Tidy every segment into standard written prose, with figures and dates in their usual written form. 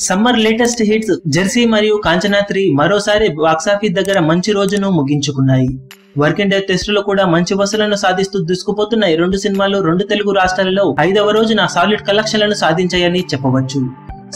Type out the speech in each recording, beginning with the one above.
Summer latest hits Jersey మరియు కాంచనా 3 మరోసారి box office దగ్గర మంచి రోజును ముగించుకున్నాయి. వర్కింగ్ డే టెస్టులో కూడా మంచి వసూళ్లను సాధిస్తూ దూసుకుపోతున్న ఈ రెండు సినిమాలు రెండు తెలుగు రాష్ట్రాలలో 5వ రోజున సాలిడ్ కలెక్షన్లను సాధించాయని చెప్పవచ్చు.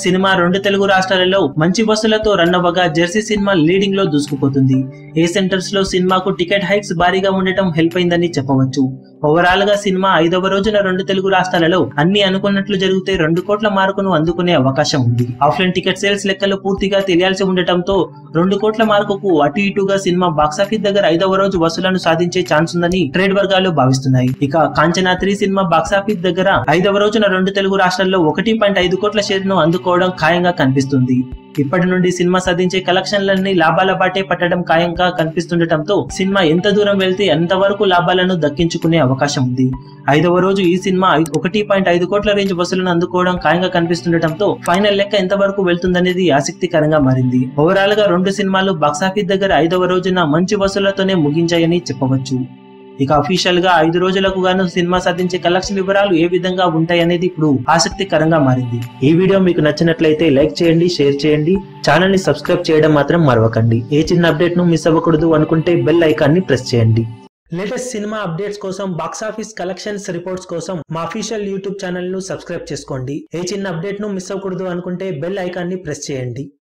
సినిమా రెండు తెలుగు రాష్ట్రాలలో మంచి వసూళ్లతో రన్ అవ్వగా జెర్సీ సినిమా లీడింగ్ లో దూసుకుపోతుంది. ఏ సెంటర్స్ లో సినిమాకు టికెట్ హైక్స్ భారీగా ఉండటం హెల్ప్ అయిందని చెప్పవచ్చు. ఓవరాల్ గా సినిమా 5వ రోజున రెండు తెలుగు రాష్ట్రాలలో అన్ని అనుకున్నట్లు జరిగితే 2 కోట్ల మార్కును అందుకునే అవకాశం ఉంది. ఆఫ్లైన్ టికెట్ సేల్స్ లెక్కలు పూర్తిగా తెలియాల్సి ఉండటంతో 2 కోట్ల మార్కుకు అటు ఇటుగా సినిమా బాక్సాఫీస్ దగ్గర 5వ రోజు వసూళ్లను సాధించే ఛాన్స్ ఉందని ట్రేడ్ వర్గాలు భావిస్తున్నాయి. ఇక కాంచనా 3 సినిమా బాక్సాఫీస్ దగ్గర 5వ రోజున రెండు తెలుగు రాష్ట్రాల్లో 1.5 కోట్ల షేర్ ను అందుకోవడం ఖాయంగా కనిపిస్తుంది. ఇప్పటి నుండి సినిమా సాధించే కలెక్షన్లన్నీ లాభాల బాటే పట్టడం ఖాయంగా కనిపిస్తుండటంతో సినిమా ఎంత దూరం వెళ్తే అంతవరకు లాభాలను దక్కించుకునే అవకాశం ఉంది. 5వ రోజు ఈ సినిమా 1.5 కోట్ల రేంజ్ వసూలను అందుకోవడం ఖాయంగా కనిపిస్తుండటంతో ఫైనల్ లెక్క ఎంత వరకు వెళ్తుందనేది ఆసక్తికరంగా మారింది. ఓవరాల్ గా రెండు సినిమాలు బాక్సాఫీస్ దగ్గర 5వ రోజున మంచి వసూళ్లతోనే ముగించాయని చెప్పవచ్చు. ఇక అఫీషియల్ గా 5 రోజులకు గాను సినిమా సాధించే కలెక్షన్ వివరాలు ఏ విధంగా ఉంటాయనేది ఇప్పుడు ఆసక్తికరంగా మారింది. ఈ వీడియో మీకు నచ్చినట్లయితే లైక్ చేయండి, షేర్ చేయండి, ఛానల్ ని సబ్స్క్రైబ్ చేయడం మాత్రం మరవకండి. ఏ చిన్న అప్డేట్ ను మిస్ అవ్వకూడదు అనుకుంటే బెల్ ఐకాన్ ని ప్రెస్ చేయండి. లేటెస్ట్ సినిమా అప్డేట్స్ కోసం, బాక్సాఫీస్ కలెక్షన్స్ రిపోర్ట్స్ కోసం మా అఫీషియల్ యూట్యూబ్ ఛానల్ ను సబ్స్క్రైబ్ చేసుకోండి. ఏ చిన్న అప్డేట్ ను మిస్ అవ్వకూడదు అనుకుంటే బెల్ ఐకాన్ ని ప్రెస్ చేయండి.